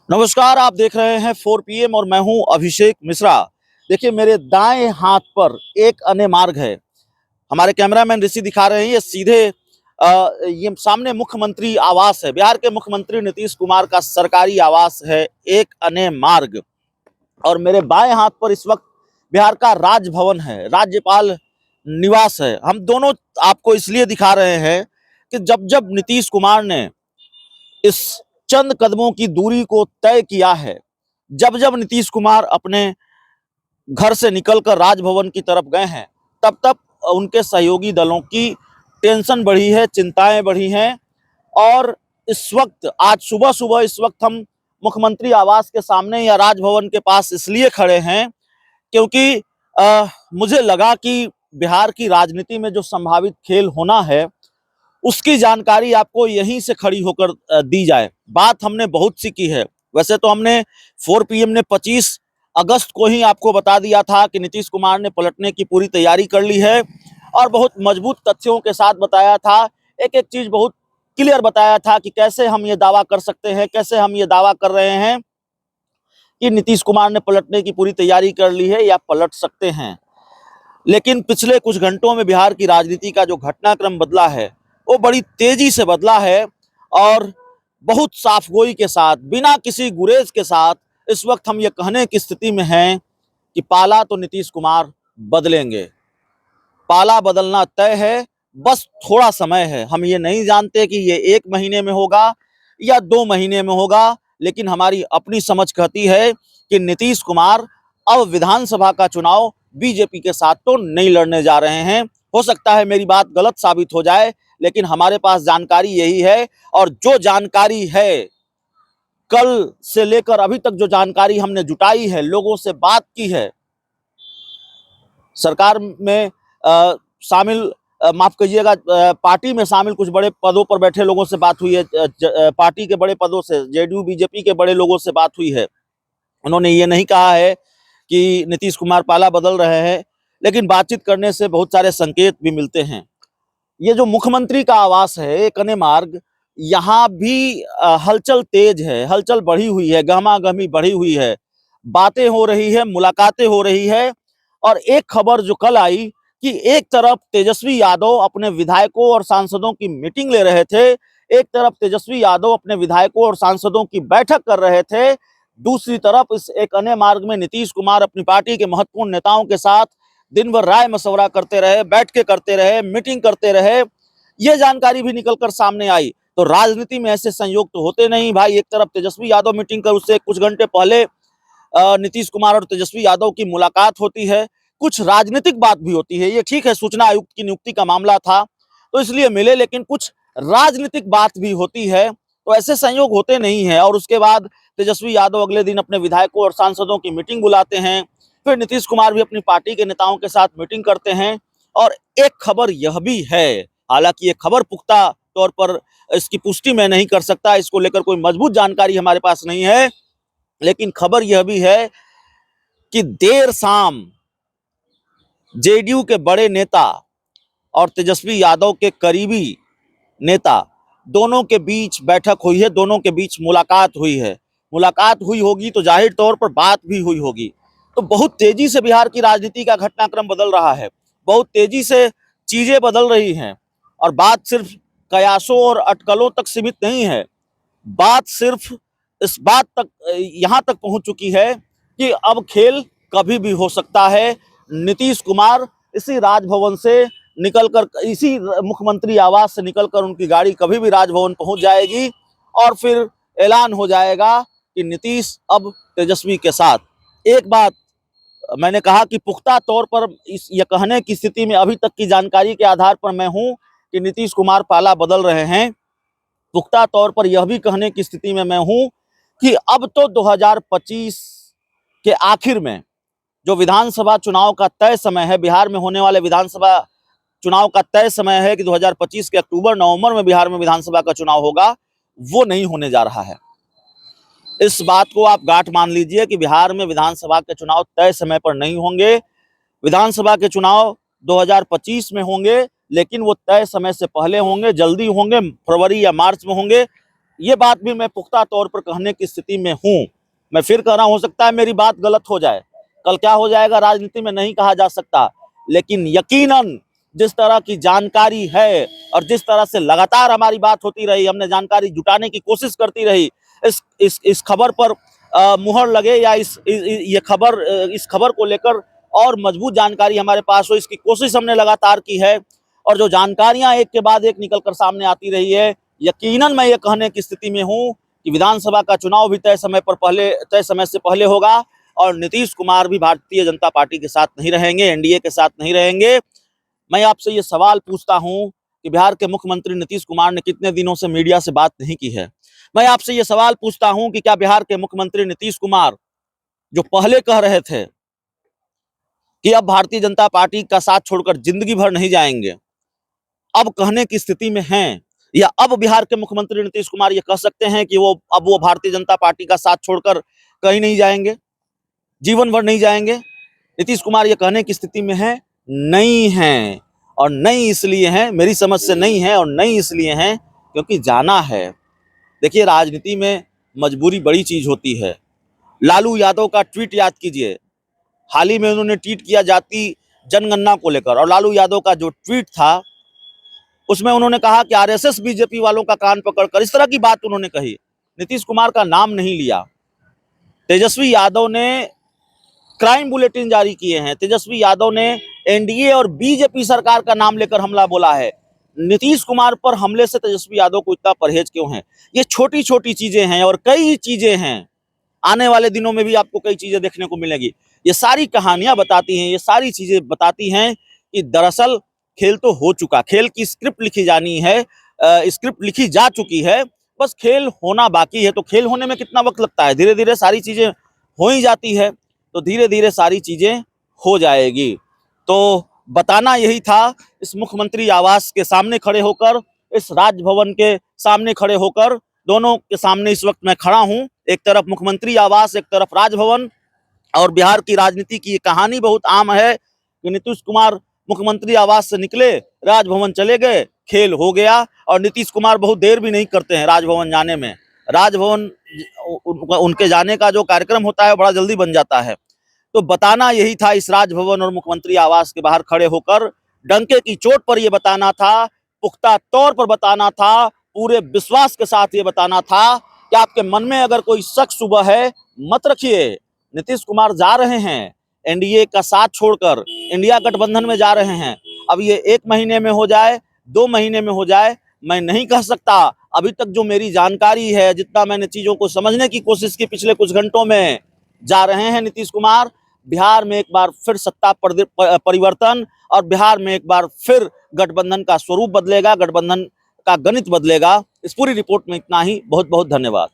नमस्कार, आप देख रहे हैं 4 PM और मैं हूं अभिषेक मिश्रा। देखिए, मेरे दाएं हाथ पर एक अन्य मार्ग है। हमारे कैमरामैन ऋषि दिखा रहे हैं, ये सीधे ये सामने मुख्यमंत्री आवास है। बिहार के मुख्यमंत्री नीतीश कुमार का सरकारी आवास है, एक अन्य मार्ग। और मेरे बाएं हाथ पर इस वक्त बिहार का राजभवन है, राज्यपाल निवास है। हम दोनों आपको इसलिए दिखा रहे हैं कि जब जब नीतीश कुमार ने इस चंद कदमों की दूरी को तय किया है, जब जब नीतीश कुमार अपने घर से निकलकर राजभवन की तरफ गए हैं, तब तब उनके सहयोगी दलों की टेंशन बढ़ी है, चिंताएं बढ़ी हैं। और इस वक्त आज सुबह सुबह इस वक्त हम मुख्यमंत्री आवास के सामने या राजभवन के पास इसलिए खड़े हैं क्योंकि मुझे लगा कि बिहार की राजनीति में जो संभावित खेल होना है, उसकी जानकारी आपको यहीं से खड़ी होकर दी जाए। बात हमने बहुत सी की है। वैसे तो हमने 4 PM ने 25 अगस्त को ही आपको बता दिया था कि नीतीश कुमार ने पलटने की पूरी तैयारी कर ली है और बहुत मजबूत तथ्यों के साथ बताया था। एक एक चीज बहुत क्लियर बताया था कि कैसे हम ये दावा कर सकते हैं, कैसे हम ये दावा कर रहे हैं कि नीतीश कुमार ने पलटने की पूरी तैयारी कर ली है या पलट सकते हैं। लेकिन पिछले कुछ घंटों में बिहार की राजनीति का जो घटनाक्रम बदला है, वो बड़ी तेजी से बदला है और बहुत साफगोई के साथ, बिना किसी गुरेज के साथ इस वक्त हम ये कहने की स्थिति में हैं कि पाला तो नीतीश कुमार बदलेंगे। पाला बदलना तय है, बस थोड़ा समय है। हम ये नहीं जानते कि ये 1 महीने में होगा या 2 महीने में होगा, लेकिन हमारी अपनी समझ कहती है कि नीतीश कुमार अब विधानसभा का चुनाव बीजेपी के साथ तो नहीं लड़ने जा रहे हैं। हो सकता है मेरी बात गलत साबित हो जाए, लेकिन हमारे पास जानकारी यही है। और जो जानकारी है, कल से लेकर अभी तक जो जानकारी हमने जुटाई है, लोगों से बात की है, सरकार में शामिल, माफ कीजिएगा, पार्टी में शामिल कुछ बड़े पदों पर बैठे लोगों से बात हुई है, पार्टी के बड़े पदों से, जेडीयू बीजेपी के बड़े लोगों से बात हुई है। उन्होंने ये नहीं कहा है कि नीतीश कुमार पाला बदल रहे हैं, लेकिन बातचीत करने से बहुत सारे संकेत भी मिलते हैं। ये जो मुख्यमंत्री का आवास है, एक अन्य मार्ग, यहाँ भी हलचल तेज है, हलचल बढ़ी हुई है, गहमागहमी बढ़ी हुई है, बातें हो रही है, मुलाकातें हो रही है। और एक खबर जो कल आई कि एक तरफ तेजस्वी यादव अपने विधायकों और सांसदों की मीटिंग ले रहे थे, एक तरफ तेजस्वी यादव अपने विधायकों और सांसदों की बैठक कर रहे थे, दूसरी तरफ इस एक अन्य मार्ग में नीतीश कुमार अपनी पार्टी के महत्वपूर्ण नेताओं के साथ दिन भर राय मशवरा करते रहे, बैठ के करते रहे, मीटिंग करते रहे। ये जानकारी भी निकलकर सामने आई। तो राजनीति में ऐसे संयोग तो होते नहीं भाई। एक तरफ तेजस्वी यादव मीटिंग कर, उससे कुछ घंटे पहले नीतीश कुमार और तेजस्वी यादव की मुलाकात होती है, कुछ राजनीतिक बात भी होती है। ये ठीक है, सूचना आयुक्त की नियुक्ति का मामला था तो इसलिए मिले, लेकिन कुछ राजनीतिक बात भी होती है। तो ऐसे संयोग होते नहीं है। और उसके बाद तेजस्वी यादव अगले दिन अपने विधायकों और सांसदों की मीटिंग बुलाते हैं, फिर नीतीश कुमार भी अपनी पार्टी के नेताओं के साथ मीटिंग करते हैं। और एक खबर यह भी है, हालांकि ये खबर पुख्ता तौर पर इसकी पुष्टि मैं नहीं कर सकता, इसको लेकर कोई मजबूत जानकारी हमारे पास नहीं है, लेकिन खबर यह भी है कि देर शाम जेडीयू के बड़े नेता और तेजस्वी यादव के करीबी नेता, दोनों के बीच बैठक हुई है, दोनों के बीच मुलाकात हुई है। मुलाकात हुई होगी तो जाहिर तौर पर बात भी हुई होगी। तो बहुत तेजी से बिहार की राजनीति का घटनाक्रम बदल रहा है, बहुत तेजी से चीजें बदल रही हैं। और बात सिर्फ कयासों और अटकलों तक सीमित नहीं है, बात सिर्फ इस बात तक, यहां तक पहुंच चुकी है कि अब खेल कभी भी हो सकता है। नीतीश कुमार इसी राजभवन से निकलकर, इसी मुख्यमंत्री आवास से निकलकर उनकी गाड़ी कभी भी राजभवन पहुंच जाएगी और फिर ऐलान हो जाएगा कि नीतीश अब तेजस्वी के साथ। एक बात मैंने कहा कि पुख्ता तौर पर इस ये कहने की स्थिति में अभी तक की जानकारी के आधार पर मैं हूं कि नीतीश कुमार पाला बदल रहे हैं। पुख्ता तौर पर यह भी कहने की स्थिति में मैं हूं कि अब तो 2025 के आखिर में जो विधानसभा चुनाव का तय समय है, बिहार में होने वाले विधानसभा चुनाव का तय समय है कि 2025 के अक्टूबर नवंबर में बिहार में विधानसभा का चुनाव होगा, वो नहीं होने जा रहा है। इस बात को आप गांठ मान लीजिए कि बिहार में विधानसभा के चुनाव तय समय पर नहीं होंगे। विधानसभा के चुनाव 2025 में होंगे, लेकिन वो तय समय से पहले होंगे, जल्दी होंगे, फरवरी या मार्च में होंगे। ये बात भी मैं पुख्ता तौर पर कहने की स्थिति में हूं। मैं फिर कह रहा हूं, हो सकता है मेरी बात गलत हो जाए, कल क्या हो जाएगा राजनीति में नहीं कहा जा सकता, लेकिन यकीनन जिस तरह की जानकारी है और जिस तरह से लगातार हमारी बात होती रही, हमने जानकारी जुटाने की कोशिश करती रही, इस खबर पर मुहर लगे या इस खबर को लेकर और मजबूत जानकारी हमारे पास हो, इसकी कोशिश हमने लगातार की है। और जो जानकारियां एक के बाद एक निकलकर सामने आती रही है, यकीनन मैं ये कहने की स्थिति में हूं कि विधानसभा का चुनाव भी तय समय से पहले होगा और नीतीश कुमार भी भारतीय जनता पार्टी के साथ नहीं रहेंगे, एनडीए के साथ नहीं रहेंगे। मैं आपसे ये सवाल पूछता हूं कि बिहार के मुख्यमंत्री नीतीश कुमार ने कितने दिनों से मीडिया से बात नहीं की है। मैं आपसे ये सवाल पूछता हूं कि क्या बिहार के मुख्यमंत्री नीतीश कुमार, जो पहले कह रहे थे कि अब भारतीय जनता पार्टी का साथ छोड़कर जिंदगी भर नहीं जाएंगे, अब कहने की स्थिति में हैं, या अब बिहार के मुख्यमंत्री नीतीश कुमार ये कह सकते हैं कि वो भारतीय जनता पार्टी का साथ छोड़कर कहीं नहीं जाएंगे, जीवन भर नहीं जाएंगे? नीतीश कुमार ये कहने की स्थिति में है? नहीं है। और नहीं इसलिए है, मेरी समझ से नहीं है, और नहीं इसलिए है क्योंकि जाना है। देखिए, राजनीति में मजबूरी बड़ी चीज होती है। लालू यादव का ट्वीट याद कीजिए, हाल ही में उन्होंने ट्वीट किया जाति जनगणना को लेकर, और लालू यादव का जो ट्वीट था उसमें उन्होंने कहा कि आरएसएस बीजेपी वालों का कान पकड़कर, इस तरह की बात उन्होंने कही, नीतीश कुमार का नाम नहीं लिया। तेजस्वी यादव ने क्राइम बुलेटिन जारी किए हैं, तेजस्वी यादव ने एनडीए और बीजेपी सरकार का नाम लेकर हमला बोला है। नीतीश कुमार पर हमले से तेजस्वी यादव को इतना परहेज क्यों है? ये छोटी छोटी चीजें हैं और कई चीजें हैं, आने वाले दिनों में भी आपको कई चीजें देखने को मिलेगी। ये सारी कहानियां बताती हैं, ये सारी चीजें बताती हैं कि दरअसल खेल तो हो चुका, खेल की स्क्रिप्ट लिखी जानी है, स्क्रिप्ट लिखी जा चुकी है, बस खेल होना बाकी है। तो खेल होने में कितना वक्त लगता है? धीरे धीरे सारी चीजें हो ही जाती है, तो धीरे धीरे सारी चीजें हो जाएगी। तो बताना यही था, इस मुख्यमंत्री आवास के सामने खड़े होकर, इस राजभवन के सामने खड़े होकर, दोनों के सामने इस वक्त मैं खड़ा हूं, एक तरफ मुख्यमंत्री आवास, एक तरफ राजभवन। और बिहार की राजनीति की ये कहानी बहुत आम है कि नीतीश कुमार मुख्यमंत्री आवास से निकले, राजभवन चले गए, खेल हो गया। और नीतीश कुमार बहुत देर भी नहीं करते हैं राजभवन जाने में, राजभवन उनके जाने का जो कार्यक्रम होता है बड़ा जल्दी बन जाता है। तो बताना यही था, इस राजभवन और मुख्यमंत्री आवास के बाहर खड़े होकर डंके की चोट पर यह बताना था, पुख्ता तौर पर बताना था, पूरे विश्वास के साथ ये बताना था कि आपके मन में अगर कोई शक सुबह है, मत रखिए। नीतीश कुमार जा रहे हैं एनडीए का साथ छोड़कर, इंडिया गठबंधन में जा रहे हैं। अब ये 1 महीने में हो जाए, 2 महीने में हो जाए, मैं नहीं कह सकता। अभी तक जो मेरी जानकारी है, जितना मैंने चीजों को समझने की कोशिश की पिछले कुछ घंटों में, जा रहे हैं नीतीश कुमार। बिहार में एक बार फिर सत्ता परिवर्तन, और बिहार में एक बार फिर गठबंधन का स्वरूप बदलेगा, गठबंधन का गणित बदलेगा। इस पूरी रिपोर्ट में इतना ही। बहुत बहुत धन्यवाद।